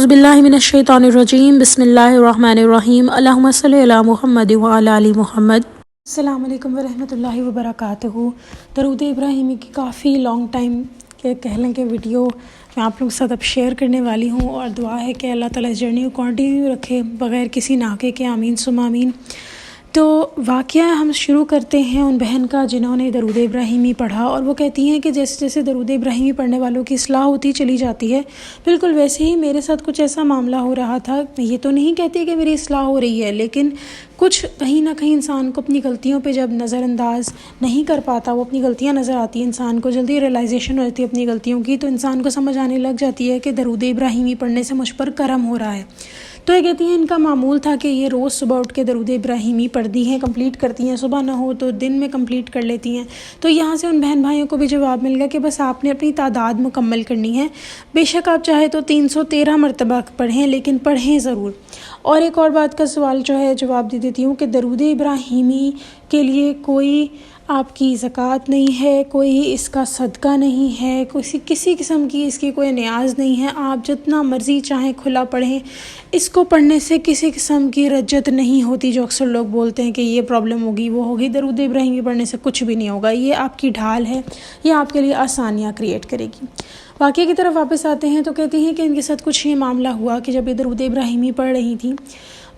اعوذ باللہ من الشیطان الرجیم بسم اللہ الرحمن الرحیم اللہم صلی علی محمد وعلی آل محمد۔ السلام علیکم ورحمۃ اللہ وبرکاتہ۔ درود ابراہیمی کی کافی لانگ ٹائم کے کہہ لیں کہ ویڈیو میں آپ لوگوں کے ساتھ اب شیئر کرنے والی ہوں، اور دعا ہے کہ اللہ تعالیٰ اس جرنی کو کنٹینیو رکھے بغیر کسی ناکے کے، آمین ثم آمین۔ تو واقعہ ہم شروع کرتے ہیں ان بہن کا جنہوں نے درود ابراہیمی پڑھا، اور وہ کہتی ہیں کہ جیسے جیسے درود ابراہیمی پڑھنے والوں کی اصلاح ہوتی چلی جاتی ہے، بالکل ویسے ہی میرے ساتھ کچھ ایسا معاملہ ہو رہا تھا۔ میں یہ تو نہیں کہتی کہ میری اصلاح ہو رہی ہے، لیکن کچھ کہیں نہ کہیں انسان کو اپنی غلطیوں پہ جب نظر انداز نہیں کر پاتا، وہ اپنی غلطیاں نظر آتی ہیں، انسان کو جلدی ریئلائزیشن ہو جاتی ہے اپنی غلطیوں کی، تو انسان کو سمجھ آنے لگ جاتی ہے کہ درود ابراہیمی پڑھنے سے مجھ پر کرم ہو رہا ہے۔ تو یہ کہتی ہیں ان کا معمول تھا کہ یہ روز صبح اٹھ کے درود ابراہیمی پڑھتی ہیں، کمپلیٹ کرتی ہیں، صبح نہ ہو تو دن میں کمپلیٹ کر لیتی ہیں۔ تو یہاں سے ان بہن بھائیوں کو بھی جواب مل گیا کہ بس آپ نے اپنی تعداد مکمل کرنی ہے، بے شک آپ چاہے تو 313 مرتبہ پڑھیں، لیکن پڑھیں ضرور۔ اور ایک اور بات کا سوال جو ہے جواب دے دیتی ہوں کہ درود ابراہیمی کے لیے کوئی آپ کی زکوٰۃ نہیں ہے، کوئی اس کا صدقہ نہیں ہے، کسی قسم کی اس کی کوئی نیاز نہیں ہے، آپ جتنا مرضی چاہیں کھلا پڑھیں، اس کو پڑھنے سے کسی قسم کی رجت نہیں ہوتی جو اکثر لوگ بولتے ہیں کہ یہ پرابلم ہوگی وہ ہوگی۔ درود ابراہیمی پڑھنے سے کچھ بھی نہیں ہوگا، یہ آپ کی ڈھال ہے، یہ آپ کے لیے آسانیاں کریٹ کرے گی۔ واقعے کی طرف واپس آتے ہیں تو کہتی ہیں کہ ان کے ساتھ کچھ یہ معاملہ ہوا کہ جب یہ درود ابراہیمی پڑھ رہی تھیں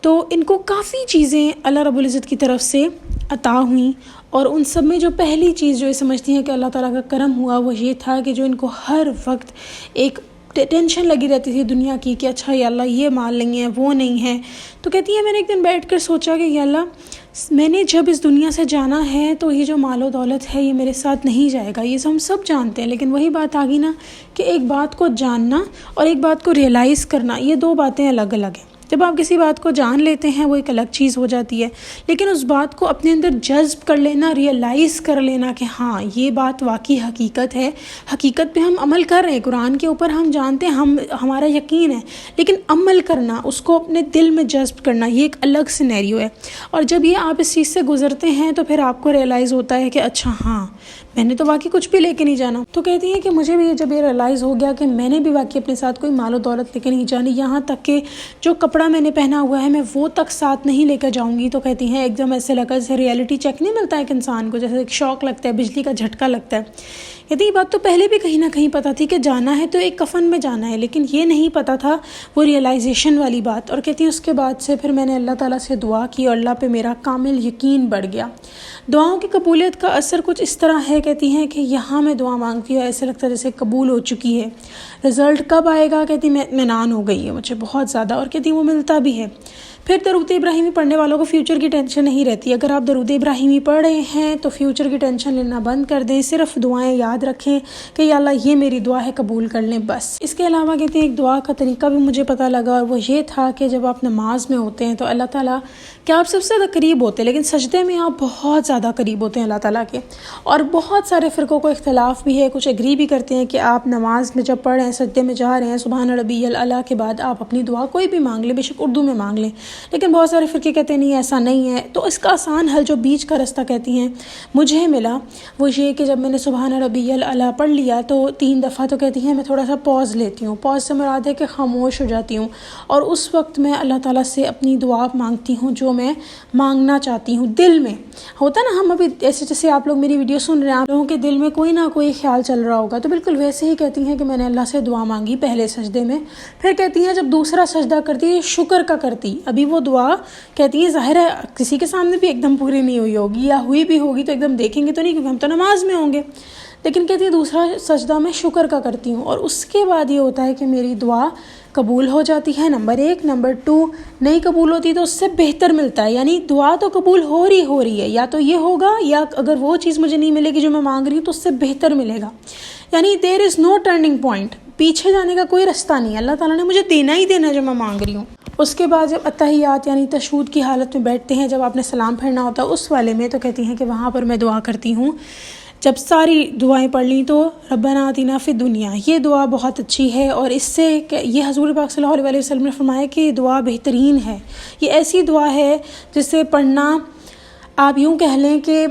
تو ان کو کافی چیزیں اللہ رب العزت کی طرف سے عطا ہوئیں، اور ان سب میں جو پہلی چیز جو یہ سمجھتی ہیں کہ اللہ تعالیٰ کا کرم ہوا وہ یہ تھا کہ جو ان کو ہر وقت ایک ٹینشن لگی رہتی تھی دنیا کی کہ اچھا یا اللہ یہ مال نہیں ہے وہ نہیں ہے، تو کہتی ہے میں نے ایک دن بیٹھ کر سوچا کہ یا اللہ میں نے جب اس دنیا سے جانا ہے تو یہ جو مال و دولت ہے یہ میرے ساتھ نہیں جائے گا، یہ ہم سب جانتے ہیں، لیکن وہی بات آ گئی نا کہ ایک بات کو جاننا اور ایک بات کو ریئلائز کرنا، یہ دو باتیں الگ الگ ہیں۔ جب آپ کسی بات کو جان لیتے ہیں وہ ایک الگ چیز ہو جاتی ہے، لیکن اس بات کو اپنے اندر جذب کر لینا، ریئلائز کر لینا کہ ہاں یہ بات واقعی حقیقت ہے، حقیقت پہ ہم عمل کر رہے ہیں، قرآن کے اوپر ہم جانتے ہیں، ہمارا یقین ہے، لیکن عمل کرنا، اس کو اپنے دل میں جذب کرنا، یہ ایک الگ سینیریو ہے۔ اور جب یہ آپ اس چیز سے گزرتے ہیں تو پھر آپ کو ریئلائز ہوتا ہے کہ اچھا ہاں میں نے تو واقعی کچھ بھی لے کے نہیں جانا۔ تو کہتی ہیں کہ مجھے بھی جب یہ ریئلائز ہو گیا کہ میں نے بھی واقعی اپنے ساتھ کوئی مال و دولت لے کے نہیں جانی، یہاں تک کہ جو کپڑا میں نے پہنا ہوا ہے میں وہ تک ساتھ نہیں لے کر جاؤں گی، تو کہتی ہیں ایک دم ایسے لگا جیسے ریئلٹی چیک نہیں ملتا ایک انسان کو، جیسے ایک شوق لگتا ہے، بجلی کا جھٹکا لگتا ہے۔ کہتی یہ بات تو پہلے بھی کہیں نہ کہیں پتہ تھی کہ جانا ہے تو ایک کفن میں جانا ہے، لیکن یہ نہیں پتہ تھا وہ ریئلائزیشن والی بات۔ اور کہتی ہیں اس کے بعد سے پھر میں نے اللہ تعالیٰ سے دعا کی اور اللہ پہ میرا کامل یقین بڑھ گیا۔ دعاؤں کی قبولیت کا اثر کچھ اس طرح ہے، کہتی ہیں کہ یہاں میں دعا مانگتی ہوں ایسے لگتا ہے جیسے قبول ہو چکی ہے، رزلٹ کب آئے گا کہتی میں اطمینان ہو گئی ہے مجھے بہت زیادہ، اور کہتی وہ ملتا بھی ہے۔ پھر درود ابراہیمی پڑھنے والوں کو فیوچر کی ٹینشن نہیں رہتی۔ اگر آپ درود ابراہیمی پڑھ رہے ہیں تو فیوچر کی ٹینشن لینا بند کر دیں، صرف دعائیں یاد رکھیں کہ یا اللہ یہ میری دعا ہے قبول کر لیں بس۔ اس کے علاوہ کہتے ہیں ایک دعا کا طریقہ بھی مجھے پتہ لگا، اور وہ یہ تھا کہ جب آپ نماز میں ہوتے ہیں تو اللہ تعالیٰ کہ آپ سب سے زیادہ قریب ہوتے ہیں، لیکن سجدے میں آپ بہت زیادہ قریب ہوتے ہیں اللہ تعالیٰ کے، اور بہت سارے فرقوں کو اختلاف بھی ہے، کچھ ایگری بھی کرتے ہیں کہ آپ نماز میں جب پڑھ رہے ہیں سجدے میں جا رہے ہیں سبحان ربی الاعلیٰ کے بعد آپ اپنی دعا کوئی بھی مانگ لیں، بے شک اردو میں مانگ لیں، لیکن بہت سارے فرقے کہتے ہیں نہیں ایسا نہیں ہے۔ تو اس کا آسان حل جو بیچ کا رستہ کہتی ہیں مجھے ملا وہ یہ کہ جب میں نے سبحان ربی الاعلیٰ پڑھ لیا تو 3 دفعہ تو کہتی ہیں میں تھوڑا سا پاز لیتی ہوں، پاز سے مراد ہے کہ خاموش ہو جاتی ہوں، اور اس وقت میں اللہ تعالیٰ سے اپنی دعا مانگتی ہوں جو میں مانگنا چاہتی ہوں۔ دل میں ہوتا ہے نا، ہم ابھی ایسے جیسے آپ لوگ میری ویڈیو سن رہے ہیں، آپ لوگوں کے دل میں کوئی نہ کوئی خیال چل رہا ہوگا، تو بالکل ویسے ہی کہتی ہیں کہ میں نے اللہ سے دعا مانگی پہلے سجدے میں، پھر کہتی ہیں جب دوسرا سجدہ کرتی ہے شکر کا کرتی، ابھی وہ دعا کہتی ہے ظاہر ہے کسی کے سامنے بھی ایک دم پوری نہیں ہوئی ہوگی، یا ہوئی بھی ہوگی تو ایک دم دیکھیں گے تو نہیں کیونکہ ہم تو نماز میں ہوں گے، لیکن کہتی ہے دوسرا سجدہ میں شکر کا کرتی ہوں، اور اس کے بعد یہ ہوتا ہے کہ میری دعا قبول ہو جاتی ہے، نمبر 1۔ نمبر 2 نہیں قبول ہوتی تو اس سے بہتر ملتا ہے، یعنی دعا تو قبول ہو رہی ہے، یا تو یہ ہوگا یا اگر وہ چیز مجھے نہیں ملے گی جو میں مانگ رہی ہوں تو اس سے بہتر ملے گا، یعنی دیر از نو ٹرننگ پوائنٹ، پیچھے جانے کا کوئی رستہ نہیں ہے، اللہ تعالیٰ نے مجھے دینا ہی دینا جو میں مانگ رہی ہوں۔ اس کے بعد جب اتحیات یعنی تشہد کی حالت میں بیٹھتے ہیں، جب آپ نے سلام پھیرنا ہوتا ہے اس والے میں، تو کہتی ہیں کہ وہاں پر میں دعا کرتی ہوں، جب ساری دعائیں پڑھ لیں تو ربنا آتنا فی الدنیا، یہ دعا بہت اچھی ہے، اور اس سے یہ حضور پاک صلی اللہ علیہ وسلم نے فرمایا کہ یہ دعا بہترین ہے، یہ ایسی دعا ہے جسے پڑھنا آپ یوں کہہ لیں کہ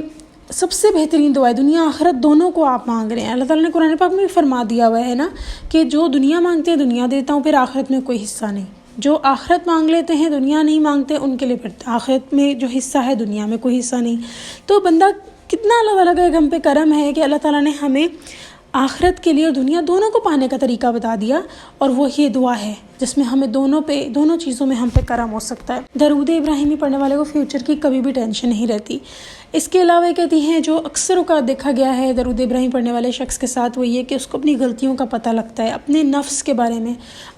سب سے بہترین دعا ہے، دنیا آخرت دونوں کو آپ مانگ رہے ہیں۔ اللہ تعالیٰ نے قرآن پاک میں بھی فرما دیا ہوا ہے نا کہ جو دنیا مانگتے ہیں دنیا دیتا ہوں، پھر آخرت میں کوئی حصہ نہیں۔ جو آخرت مانگ لیتے ہیں دنیا نہیں مانگتے، ان کے لیے پھر آخرت میں جو حصہ ہے دنیا میں کوئی حصہ نہیں۔ تو بندہ کتنا اللہ تعالیٰ کا ایک ہم پہ کرم ہے کہ اللہ تعالیٰ نے ہمیں آخرت کے لیے اور دنیا دونوں کو پانے کا طریقہ بتا دیا، اور وہ یہ دعا ہے جس میں ہمیں دونوں چیزوں میں ہم پہ کرم ہو سکتا ہے۔ درود ابراہیمی پڑھنے والے کو فیوچر کی کبھی بھی ٹینشن نہیں رہتی۔ اس کے علاوہ یہ کہتی ہیں جو اکثر اوقات دیکھا گیا ہے درود ابراہیم پڑھنے والے شخص کے ساتھ، وہ یہ کہ اس کو اپنی غلطیوں کا پتہ لگتا ہے، اپنے نفس کے بارے میں۔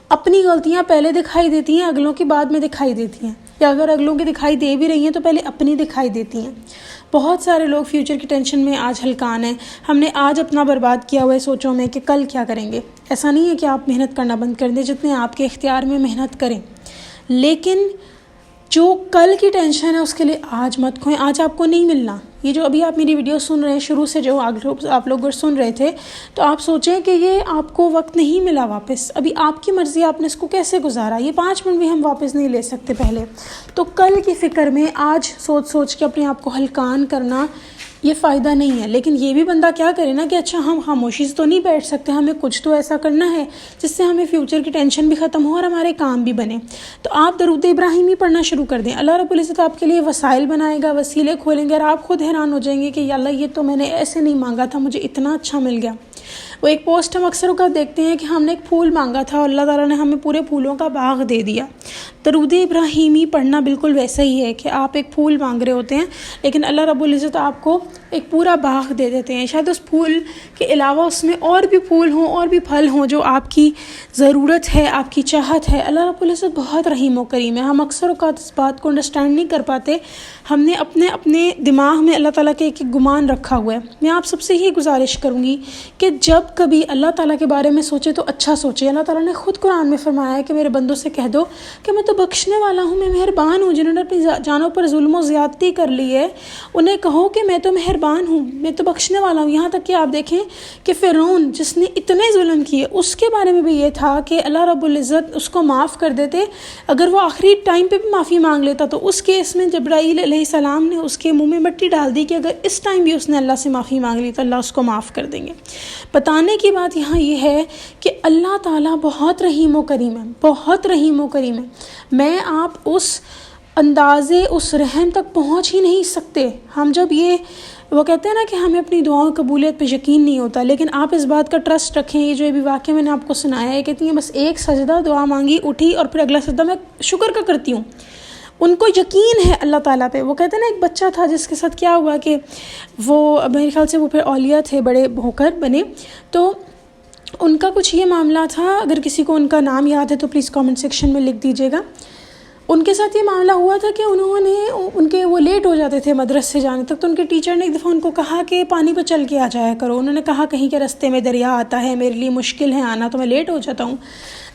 اپنی غلطیاں پہلے دکھائی دیتی ہیں، اگلوں کی بعد میں دکھائی دیتی ہیں، یا اگر اگلوں کی دکھائی دے بھی رہی ہیں تو پہلے اپنی دکھائی دیتی ہیں۔ بہت سارے لوگ فیوچر کی ٹینشن میں آج ہلکان ہیں۔ ہم نے آج اپنا برباد کیا ہوا ہے سوچوں میں کہ کل کیا کریں گے۔ ایسا نہیں ہے کہ آپ محنت کرنا بند کر دیں، جتنے آپ کے اختیار میں محنت کریں، لیکن جو کل کی ٹینشن ہے اس کے لیے آج مت کھوئیں۔ آج آپ کو نہیں ملنا۔ یہ جو ابھی آپ میری ویڈیو سن رہے ہیں، شروع سے جو آپ لوگ سن رہے تھے، تو آپ سوچیں کہ یہ آپ کو وقت نہیں ملا واپس، ابھی آپ کی مرضی، آپ نے اس کو کیسے گزارا، یہ 5 منٹ بھی ہم واپس نہیں لے سکتے پہلے۔ تو کل کی فکر میں آج سوچ کے اپنے آپ کو ہلکان کرنا یہ فائدہ نہیں ہے۔ لیکن یہ بھی بندہ کیا کرے نا کہ اچھا ہم خاموشی سے تو نہیں بیٹھ سکتے، ہمیں کچھ تو ایسا کرنا ہے جس سے ہمیں فیوچر کی ٹینشن بھی ختم ہو اور ہمارے کام بھی بنے۔ تو آپ درود ابراہیمی پڑھنا شروع کر دیں۔ اللہ رب العزت آپ کے لیے وسائل بنائے گا، وسیلے کھولیں گے، اور آپ خود حیران ہو جائیں گے کہ یا اللہ یہ تو میں نے ایسے نہیں مانگا تھا، مجھے اتنا اچھا مل گیا۔ وہ ایک پوسٹ ہم اکثر اوقات دیکھتے ہیں کہ ہم نے ایک پھول مانگا تھا اور اللہ تعالیٰ نے ہمیں پورے پھولوں کا باغ دے دیا۔ درود ابراہیمی پڑھنا بالکل ویسا ہی ہے کہ آپ ایک پھول مانگ رہے ہوتے ہیں، لیکن اللہ رب العزت آپ کو ایک پورا باغ دے دیتے ہیں۔ شاید اس پھول کے علاوہ اس میں اور بھی پھول ہوں، اور بھی پھل ہوں جو آپ کی ضرورت ہے، آپ کی چاہت ہے۔ اللہ رب العزت بہت رحیم و کریم ہے۔ ہم اکثر اوقات اس بات کو انڈرسٹینڈ نہیں کر پاتے۔ ہم نے اپنے دماغ میں اللہ تعالیٰ کے ایک گمان رکھا ہوا ہے۔ میں آپ سب سے یہ گزارش کروں گی کہ جب کبھی اللہ تعالیٰ کے بارے میں سوچے تو اچھا سوچے۔ اللہ تعالیٰ نے خود قرآن میں فرمایا ہے کہ میرے بندوں سے کہہ دو کہ میں تو بخشنے والا ہوں، میں مہربان ہوں۔ جنہوں نے اپنی جانوں پر ظلم و زیادتی کر لی ہے انہیں کہو کہ میں تو مہربان ہوں، میں تو بخشنے والا ہوں۔ یہاں تک کہ آپ دیکھیں کہ فرعون جس نے اتنے ظلم کیے، اس کے بارے میں بھی یہ تھا کہ اللہ رب العزت اس کو معاف کر دیتے اگر وہ آخری ٹائم پہ بھی معافی مانگ لیتا۔ تو اس کیس میں جبرائیل علیہ السلام نے اس کے منہ میں مٹی ڈال دی کہ اگر اس ٹائم بھی اس نے اللہ سے معافی مانگ لی تو اللہ اس کو معاف کر دیں گے۔ بتانے کی بات یہاں یہ ہے کہ اللہ تعالیٰ بہت رحیم و کریم ہے، بہت رحیم و کریم ہے۔ میں آپ اس اندازے، اس رحم تک پہنچ ہی نہیں سکتے۔ ہم جب وہ کہتے ہیں نا کہ ہمیں اپنی دعاؤں کی قبولیت پہ یقین نہیں ہوتا، لیکن آپ اس بات کا ٹرسٹ رکھیں۔ یہ جو ابھی واقعہ میں نے آپ کو سنایا ہے، کہتی ہیں بس ایک سجدہ دعا مانگی، اٹھی، اور پھر اگلا سجدہ میں شکر کا کرتی ہوں۔ ان کو یقین ہے اللہ تعالیٰ پہ۔ وہ کہتے ہیں نا ایک بچہ تھا جس کے ساتھ کیا ہوا کہ وہ میرے خیال سے وہ پھر اولیاء تھے، بڑے ہو کر بنے، تو ان کا کچھ یہ معاملہ تھا، اگر کسی کو ان کا نام یاد ہے تو پلیز کامنٹ سیکشن میں لکھ دیجیے گا۔ ان کے ساتھ یہ معاملہ ہوا تھا کہ وہ لیٹ ہو جاتے تھے مدرسے جانے تک، تو ان کے ٹیچر نے ایک دفعہ ان کو کہا کہ پانی پہ چل کے آ جایا کرو۔ انہوں نے کہا کہیں کے رستے میں دریا آتا ہے، میرے لیے مشکل ہے آنا، تو میں لیٹ ہو جاتا ہوں،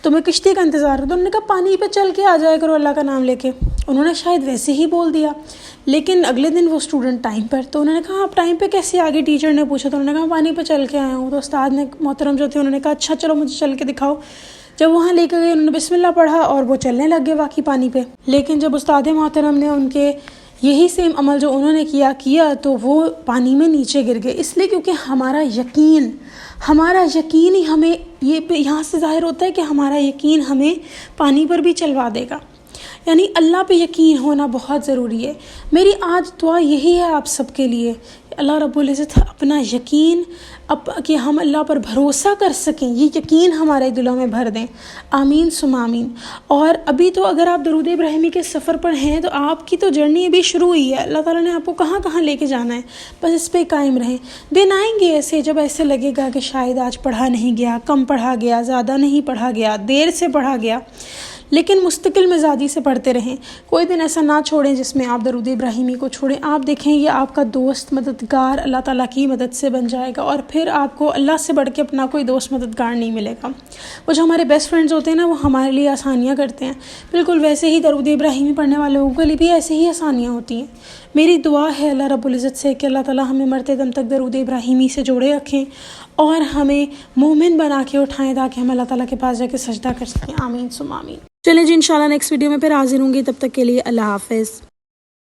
تو میں کشتی کا انتظار کرتا ہوں۔ انہوں نے کہا پانی پہ چل کے آ جایا کرو اللہ کا نام لے کے۔ انہوں نے شاید ویسے ہی بول دیا، لیکن اگلے دن وہ اسٹوڈنٹ ٹائم پر، تو انہوں نے کہا آپ ٹائم پہ کیسے آگے؟ ٹیچر نے پوچھا تو انہوں نے کہا پانی پہ چل کے آیا ہوں۔ تو استاد نے محترم جو تھے انہوں نے کہا اچھا چلو مجھے چل کے دکھاؤ۔ جب وہاں لے کے گئے انہوں نے بسم اللہ پڑھا اور وہ چلنے لگ گئے واقعی پانی پہ، لیکن جب استاد محترم نے ان کے یہی سیم عمل جو انہوں نے کیا تو وہ پانی میں نیچے گر گئے، اس لیے کیونکہ ہمارا یقین ہی ہمیں یہاں سے ظاہر ہوتا ہے کہ ہمارا یقین ہمیں پانی پر بھی چلوا دے گا۔ یعنی اللہ پہ یقین ہونا بہت ضروری ہے۔ میری آج دعا یہی ہے آپ سب کے لیے، اللہ رب العزت اپنا یقین کہ ہم اللہ پر بھروسہ کر سکیں، یہ یقین ہمارے دلوں میں بھر دیں۔ آمین ثم آمین۔ اور ابھی تو اگر آپ درود ابراہیمی کے سفر پر ہیں تو آپ کی تو جرنی ابھی شروع ہوئی ہے۔ اللہ تعالیٰ نے آپ کو کہاں کہاں لے کے جانا ہے، بس اس پہ قائم رہیں۔ دن آئیں گے ایسے جب ایسے لگے گا کہ شاید آج پڑھا نہیں گیا، کم پڑھا گیا، زیادہ نہیں پڑھا گیا، دیر سے پڑھا گیا، لیکن مستقل مزاجی سے پڑھتے رہیں۔ کوئی دن ایسا نہ چھوڑیں جس میں آپ درود ابراہیمی کو چھوڑیں۔ آپ دیکھیں یہ آپ کا دوست مددگار اللہ تعالیٰ کی مدد سے بن جائے گا، اور پھر آپ کو اللہ سے بڑھ کے اپنا کوئی دوست مددگار نہیں ملے گا۔ وہ جو ہمارے بیسٹ فرینڈز ہوتے ہیں نا، وہ ہمارے لیے آسانیاں کرتے ہیں، بالکل ویسے ہی درود ابراہیمی پڑھنے والے لوگوں کے لیے بھی ایسے ہی آسانیاں ہوتی ہیں۔ میری دعا ہے اللہ رب العزت سے کہ اللہ تعالیٰ ہمیں مرتے دم تک درود ابراہیمی سے جوڑے رکھیں اور ہمیں مومن بنا کے اٹھائیں تاکہ ہم اللہ تعالیٰ کے پاس جا کے سجدہ کر سکیں۔ آمین ثم آمین۔ چلیں جی انشاءاللہ نیکسٹ ویڈیو میں پھر حاضر ہوں گی، تب تک کے لیے اللہ حافظ۔